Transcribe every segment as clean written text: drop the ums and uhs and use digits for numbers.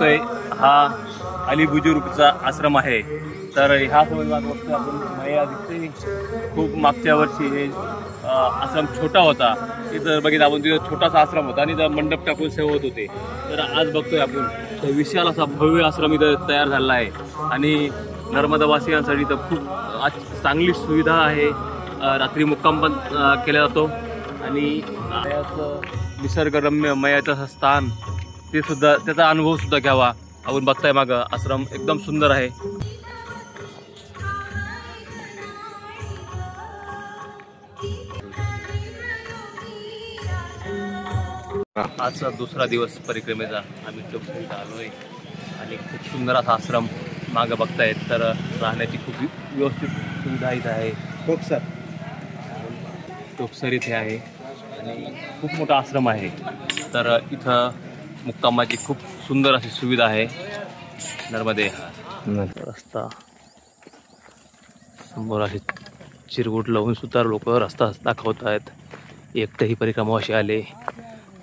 बघतोय हा अली बुजुर्गचा आश्रम आहे। तर ह्या संबंधात बघतोय आपण मैया दिसते। खूप मागच्या वर्षी हे आश्रम छोटा होता, इथं बघितलं आपण तिथं छोटासा आश्रम होता आणि इथं मंडप टाकून सेवत होते। तर आज बघतोय आपण तर विशाल असा भव्य आश्रम इथं तयार झाला आहे आणि नर्मदावासियांसाठी तर खूप चांगली सुविधा आहे। रात्री मुक्काम पण केला जातो आणि निसर्गरम्य मयाचं स्थान ते सुद्धा त्याचा अनुभव सुद्धा घ्यावा। आपण बघताय मागं आश्रम एकदम सुंदर आहे। आजचा दुसरा दिवस परिक्रमेचा आम्ही टोपसरीला आलोय आणि खूप सुंदर असा आश्रम मागं बघतायत। तर राहण्याची खूप व्यवस्थित सुविधा इथं आहे। टोपसर इथे आहे आणि खूप मोठा आश्रम आहे। तर इथं मुक्कामाची खूप सुंदर अशी सुविधा आहे। नर्मदे रस्ता समोर अशी चिरगुट लावून सुद्धा लोक रस्ता दाखवत आहेत। एकटेही परिक्रमावासी आले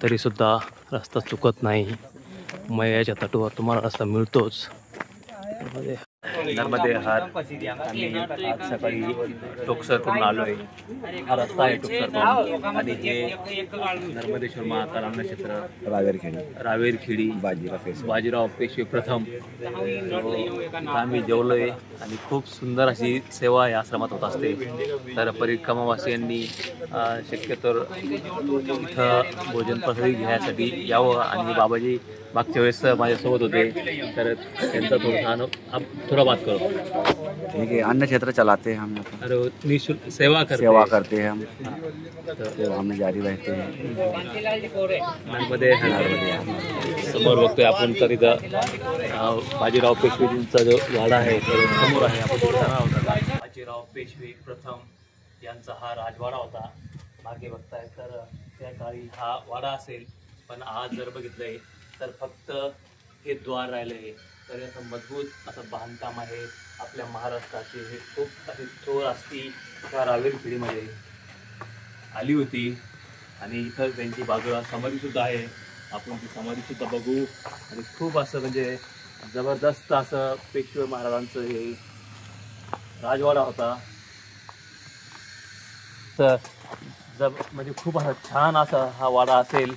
तरी सुद्धा रस्ता चुकत नाही। मयाच्या तटावर तुम्हाला रस्ता मिळतोच। नर्मदे हार आम्ही आज सकाळी टोकसरकडून आलोय। हा रस्ता आहे टोकसरकडून आणि हे नर्मदेश्वर महाकाल नक्षत्र रावेरखेडी बाजीराव पेशवे प्रथम आम्ही जेवलोय आणि खूप सुंदर अशी सेवा या आश्रमात होत असते। तर परिक्रमावासियांनी शक्यतो इथं भोजन प्रसाद घ्यायसाठी यावं आणि बाबाजी मागच्या वेळेस माझ्यासोबत होते तर त्यांचा थोड़ा बात करो। ठीक है, अन्न क्षेत्र चलाते हैं हम यहाँ पर। अरे निःशुल्क सेवा करते हैं हम, तो हमें जारी रहते हैं। नर्मदे समोर बघतोय आपण तर इथं बाजीराव पेशवेजींचा जो वाडा आहे तो समोर आहे। आपण बाजीराव पेशवे प्रथम यांचा हा राजवाडा होता। मागे बघताय तर त्या काळी हा वाडा असेल, पण आज जर बघितलंय तर फक्त हे द्वार राहिलंय। तर असं मजबूत असं बांधकाम आहे आपल्या महाराष्ट्राची। हे खूप अशी थोर असती त्या रावेरखेडीमध्ये आली होती आणि इथं त्यांची बाजूला समाधी सुद्धा आहे। आपण ती समाधी सुद्धा बघू आणि खूप असं म्हणजे जबरदस्त असं पेशवे महाराजांचं हे राजवाडा होता। तर म्हणजे खूप असा छान असा हा वाडा असेल।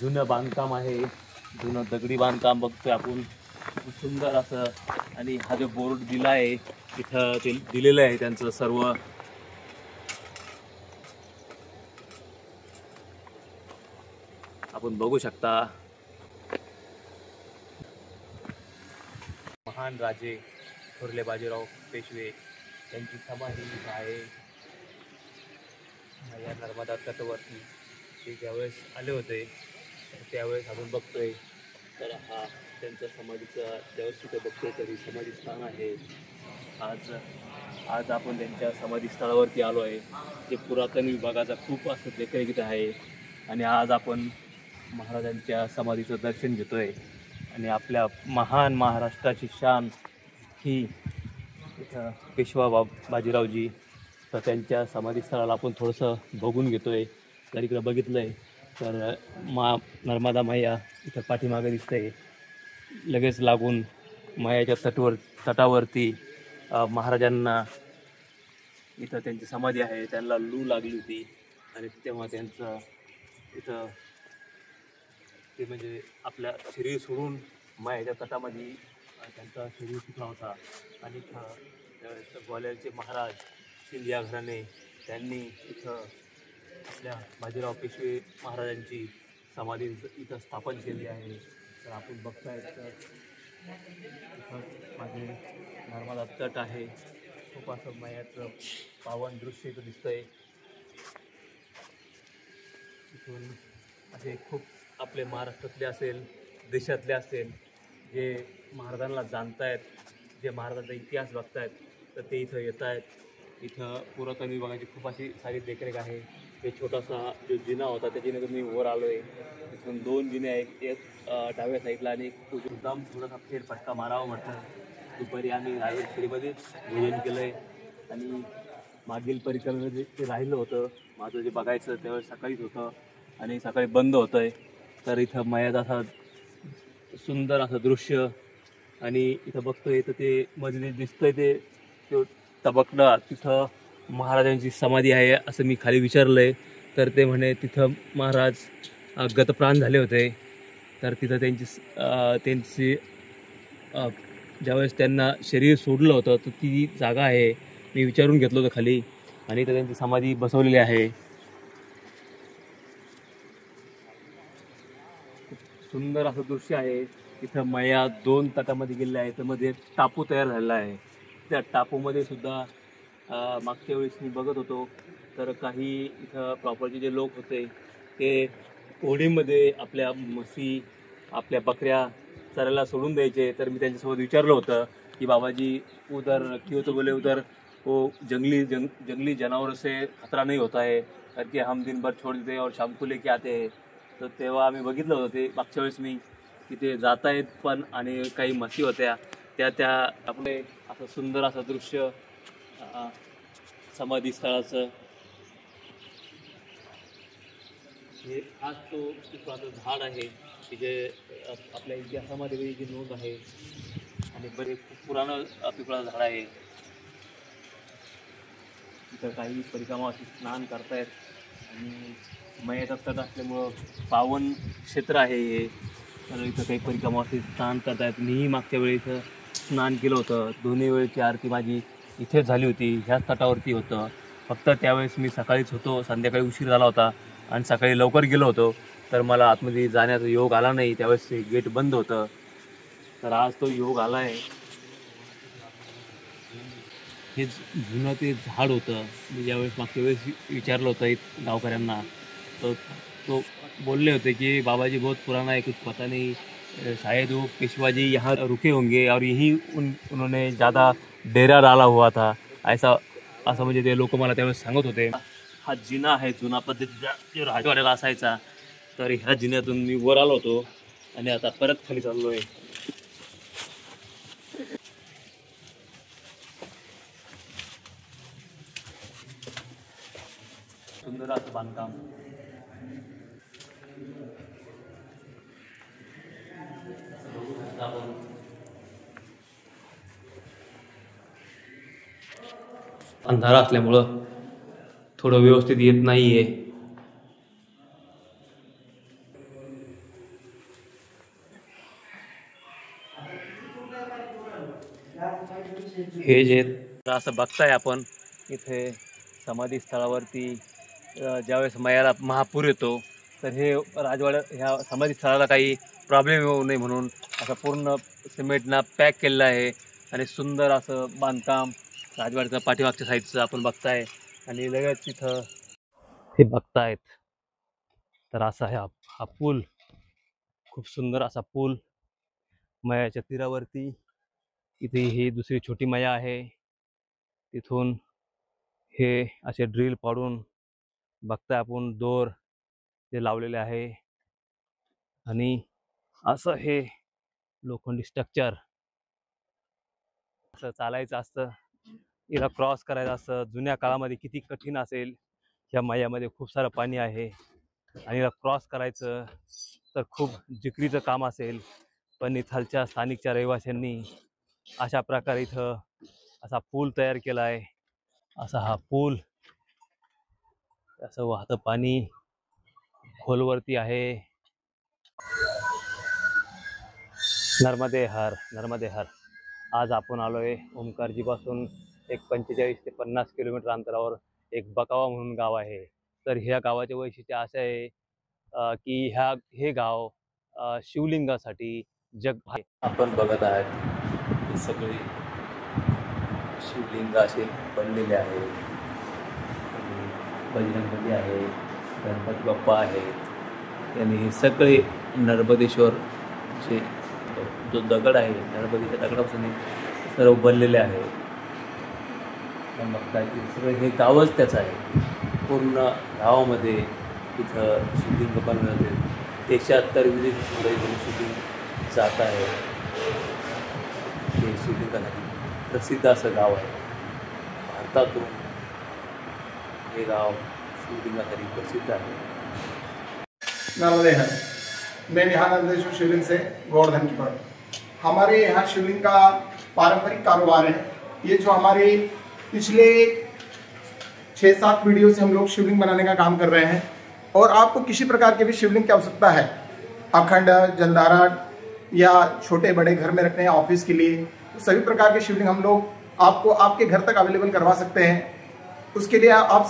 जुनं बांधकाम आहे, जुनं दगडी बांधकाम बघतोय आपण, खूप सुंदर असं। आणि हा जो बोर्ड दिला आहे इथं ते दिलेलं आहे त्यांचं सर्व। आपण बघू शकता महान राजे थोरले बाजीराव पेशवे यांची समाधी इथं आहे या नर्मदा तटवरती। ते ज्यावेळेस आले होते त्यावेळेस आपण बघतोय तर हा त्यांच्या समाधीचा ज्यावेळेस तिथे बघतोय तरी समाधी स्थान आहे। आज आपण त्यांच्या समाधी स्थळावरती आलो आहे। ते पुरातन विभागाचा खूप असं देखरेख इथं आहे आणि आज आपण महाराजांच्या समाधीचं दर्शन घेतोय आणि आपल्या महान महाराष्ट्राची शान ही इथं पेशवा बाजीरावजी तर त्यांच्या समाधी स्थळाला आपण थोडंसं बघून घेतोय। तर इकडं बघितलंय तर नर्मदा मैया इथं पाठीमागे दिसतंय। लगेच लागून मायाच्या तटावरती महाराजांना इथं त्यांची समाधी आहे। त्यांना लू लागली होती आणि तेव्हा त्यांचं इथं ते म्हणजे आपल्या शरीर सोडून मायाच्या तटामध्ये त्यांचा शरीर सुटला होता आणि इथं ग्वाल्हेरचे महाराज सिंधिया घराणे त्यांनी इथं आपल्या बाजीराव पेशवे महाराजांची समाधी इथं स्थापन केली आहे। तर आपण बघताय तर इथं माझे नर्मदा तट आहे। खूप असं मयाचं पावन दृश्य इथं दिसतंय। इथून असे खूप आपले महाराष्ट्रातले असेल देशातले असेल जे महाराजांना जाणतायत, जे महाराजांचा इतिहास बघतायत तर ते इथं येत आहेत। इथं पुरातन विभागाची खूप अशी सारी देखरेख आहे। हे छोटासा जो जिना होता त्या जिन्यातून मी वर आलो आहे। तिथून 2 जिने आहेत, एक डाव्या साईडला आणि एकदम थोडासा फेरफटका मारावा म्हटलं। दुपारी आम्ही रावेरखेडीमध्येच भोजन केलं आहे आणि मागील परिक्रमेमध्ये ते राहिलं होतं माझं जे बघायचं त्यावेळेस सकाळीच होतं आणि सकाळी बंद होतं आहे। तर इथं मयात असा सुंदर असं दृश्य. आणि इथं बघतोय तर ते मजलीस दिसतंय ते तबकला तिथं महाराजांची समाधी आहे असं मी खाली विचारलंय. तर ते म्हणे तिथं महाराज गतप्राण झाले होते. तर तिथं त्यांची ज्यावेळेस त्यांना शरीर सोडलं होतं तर ती जागा आहे. मी विचारून घेतलं होतं खाली आणि इथं त्यांची समाधी बसवलेली आहे. सुंदर असं दृश्य आहे. इथं मया 2 तटामध्ये गेलेल्या आहेत. त्यामध्ये टापू तयार झालेला आहे. त्या टापूमध्ये सुद्धा मागच्या वेळेस मी बघत होतो तर काही इथं प्रॉपरचे जे लोक होते ते होडीमध्ये आपल्या म्हशी आपल्या बकऱ्या चरायला सोडून द्यायचे. तर मी त्यांच्यासोबत विचारलं होतं कि बाबाजी उधर क्यों, तो बोले उधर वो जंगली जानवर से खतरा नहीं होता है करके हम दिन भर छोड़ देते और शाम को लेके आते हैं. तर तेव्हा आम्ही बघितलं होतं ते मागच्या वेळेस मी तिथे जात आहेत पण आणि काही म्हशी होत्या त्या आपले असं सुंदर असं दृश्य समाधी स्थळाचं. हे आज तो पिपळाचं झाड आहे की जे आपल्या इतिहासामध्ये जी नोंद आहे आणि बरे खूप पुराणं पिपळाचं झाड आहे. इथं काही परिक्रमावासी स्नान करतायत आणि मयेचा तट असल्यामुळं पावन क्षेत्र आहे हे. तर इथं काही परिक्रमावासी स्नान करतायत. मीही मागच्या वेळी इथं स्नान केलं होतं. दोन्ही वेळची आरती माझी इथेच झाली होती. ह्याच तटावरती होतं. फक्त त्यावेळेस मी सकाळीच होतो, संध्याकाळी उशीर झाला होता आणि सकाळी लवकर गेलो होतो तर मला आतमध्ये जाण्याचा योग आला नाही. त्यावेळेस ते गेट बंद होतं. तर आज तो योग आला आहे. हे जुनं ते झाड होतं. मी ज्यावेळेस मागच्या वेळेस विचारलं होतं गावकऱ्यांना तो तो बोलले होते कि बाबाजी बहुत पुराना है, कुछ पता नहीं, शायद वो पेशवाजी यहाँ रुके होंगे और यही उन्होंने ज़्यादा डेरा डाला हुआ था ऐसा असं म्हणजे ते लोक मला त्यावेळेस सांगत होते. हा जिना आहे जुना पद्धतीचा जो राजवाड्याला असायचा. तर ह्या जिन्यातून मी वर आलो होतो आणि आता परत खाली चाललो आहे. सुंदर असं बांधकाम. अंधारा असल्यामुळं थोडं व्यवस्थित येत नाहीये. हे जे असं बघताय आपण इथे समाधी स्थळावरती ज्यावेळेस मयाला महापूर येतो तर हे राजवाड्या ह्या समाधी स्थळाला काही प्रॉब्लेम येऊ नये म्हणून असं पूर्ण सिमेंटनं पॅक केलेलं आहे. आणि सुंदर असं बांधकाम राजवाड्याचं पाठीमागच्या साईडचं आपण बघताय. आणि लगेच तिथं हे बघतायत तर असा हा पूल, खूप सुंदर असा पूल मयाच्या तीरावरती. इथे ही दुसरी छोटी मया आहे. तिथून हे असे ड्रिल पाडून बघताय आपण दोर ते लावलेले आहे. आणि असं हे लोखंडी स्ट्रक्चर असं चालायचं असतं, याला क्रॉस करायचं असतं. जुन्या काळामध्ये किती कठीण असेल. ह्या मयामध्ये खूप सारं पाणी आहे आणि याला क्रॉस करायचं तर खूप जिकरीचं काम असेल. पण इथलच्या स्थानिकच्या रहिवाशांनी अशा प्रकारे इथं असा पूल तयार केला आहे. असा हा पूल, असं वाहतं पाणी खोलवरती आहे. नर्मदे हर, नर्मदे हर. आज आपण आलोय ओंकारजीपासून एक 45 ते 50 किलोमीटर अंतरावर एक बकावा म्हणून गाव आहे. तर ह्या गावाचे वैशिष्ट्य असे आहे की हे गाव शिवलिंगासाठी जग आपण बघत आहात. हे सगळे शिवलिंग असे बनलेले आहेत. बजरंगबली आहे, गणपती बाप्पा आहेत आणि हे सगळे नर्मदेश्वरचे जो दगड आहे नर्मदेच्या दगडापासून सर्व बनलेले आहे. पण बघताय की सगळं हे गावच त्याचं आहे. पूर्ण गावामध्ये इथं शूटिंग बनवण्यात येते. देशात विदेशामध्ये शूटिंग जात आहे. हे शूटिंगसाठी प्रसिद्ध असं गाव आहे. भारतातून हे गाव शूटिंगसाठी प्रसिद्ध आहे. नर्मदे हर. मैं निहाल नंदेश्वर शिवलिंग से गोवर्धन की ओर। हमारे यहाँ शिवलिंग का पारंपरिक कारोबार है। ये जो हमारे पिछले 6-7 पीढ़ियों से हम लोग शिवलिंग बनाने का काम कर रहे हैं। और आपको किसी प्रकार के भी शिवलिंग की आवश्यकता है, अखंड, जलधारा या छोटे बड़े घर में रखने हैं ऑफिस के लिए, तो सभी प्रकार के शिवलिंग हम लोग आपको आपके घर तक अवेलेबल करवा सकते हैं। उसके लिए आप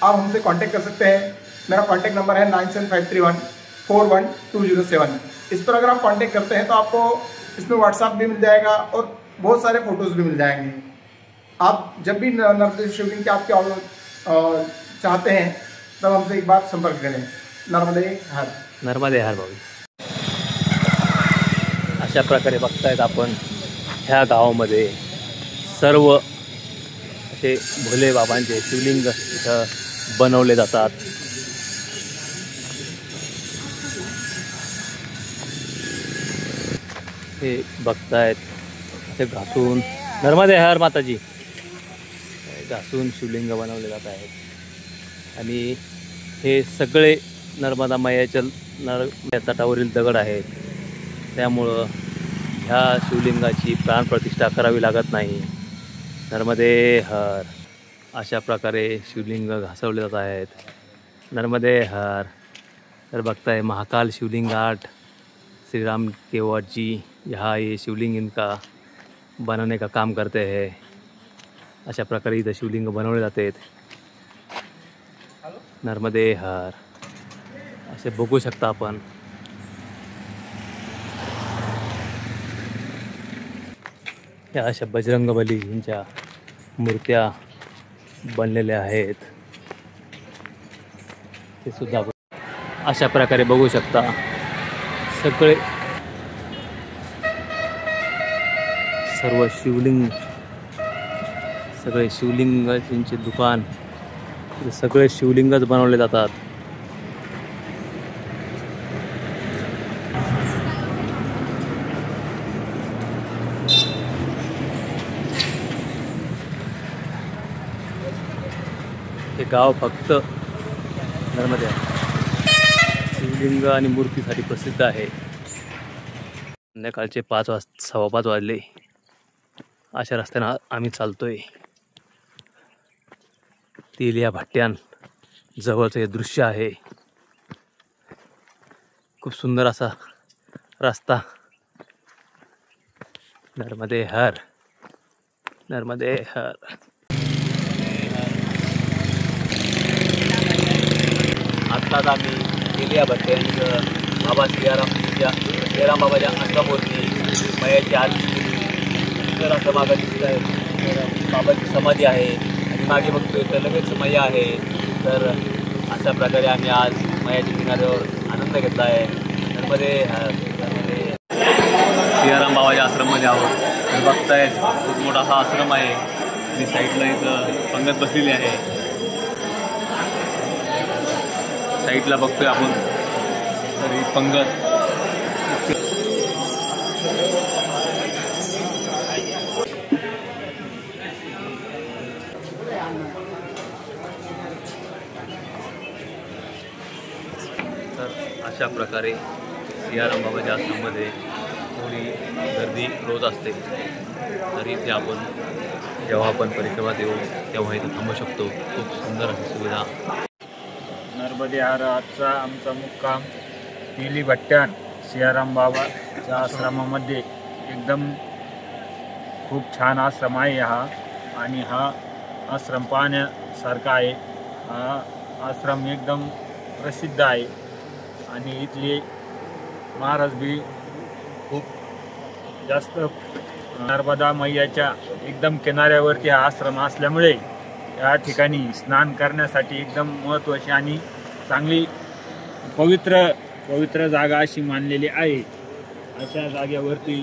हमसे कांटेक्ट कर सकते हैं। मेरा कांटेक्ट नंबर है 9753141207। इस पर अगर आप कांटेक्ट करते हैं तो आपको इसमें व्हाट्सएप भी मिल जाएगा और बहुत सारे फोटोज़ भी मिल जाएंगे। आप जब भी नर्मदे शिवलिंग के आपके चाहते हैं तब हमसे एक बार संपर्क करें। नर्मदे हर भावी। अशा प्रकारे बघतायत आपण ह्या गावामध्ये सर्व असे भोले बाबांचे शिवलिंग इथं बनवले जातात। हे बघतायत असे घासून नर्मदे हर माताजी घासून शिवलिंग बनवले जात आहेत आणि हे सगळे नर्मदा मैयाच्या तटावरील दगड आहेत, त्यामुळं ह्या शिवलिंगाची प्राणप्रतिष्ठा करावी लागत नाही। नर्मदे हर अशा प्रकारे शिवलिंग घासवले जात आहेत। नर्मदे हर। तर बघताय महाकाल शिवलिंग आर्ट श्री राम केवट जी यहाँ ये शिवलिंग इनका बनाने का काम करते हैं। अशा प्रकारे इथं शिवलिंग बनवले जाते। नर्मदे हर असे बघू शकता आपण। या अशा बजरंगबलीजींच्या मूर्त्या बनलेल्या आहेत, ते सुद्धा अशा प्रकारे बघू शकता। सगळे सर्व शिवलिंगाचे दुकान, सगळे शिवलिंगच बनवले जातात। हे गाव फक्त नर्मदे शिवलिंग आणि मूर्तीसाठी प्रसिद्ध आहे। संध्याकाळचे 5:15 वाजले। अशा रस्त्याने आम्ही चालतोय। तेलिया भट्ट्यान जवळचं हे दृश्य आहे। खूप सुंदर असा रस्ता। नर्मदे हर, नर्मदे हर। आत्ताच आम्ही तेलिया भट्ट्यांचं बाबा सियाराम बाबाच्या अंगावरती मयाची आरती केली। तर असं मागं दिसतं आहे बाबाची समाधी आहे आणि मागे बघतोय तर लगेच मया आहे। तर अशा प्रकारे आम्ही आज मयाच्या किनाऱ्यावर आनंद घेतला आहे। नर्मदे हर, नर्मदे। सियाराम बाबाच्या आश्रममध्ये आहोत। तर बघतायत खूप मोठा असा आश्रम आहे आणि साईडला इथं पंगत बसलेली आहे। साईडला बघतोय आपण तरी पंगत तर अशा प्रकारे सियाराम बाबाच्या आश्रममध्ये थोडी गर्दी रोज असते। तरी इथे आपण जेव्हा आपण परिक्रमात येऊ तेव्हा इथं थांबू शकतो। खूप सुंदर अशी सुविधा। नर्मदे हर आजचा आमचा मुक्काम तेली भट्ट्यान सियाराम बाबाच्या आश्रमामध्ये एकदम खूप छान आश्रम आहे हा, आणि हा आश्रम पाहण्यासारखा आहे। हा आश्रम एकदम प्रसिद्ध आहे आणि इथले महाराज बी खूप जास्त नर्मदा मैयाच्या एकदम किनाऱ्यावरती हा आश्रम असल्यामुळे या ठिकाणी स्नान करण्यासाठी एकदम महत्त्वाची आणि चांगली पवित्र जागा अशी मानलेली आहे। अशा जागेवरती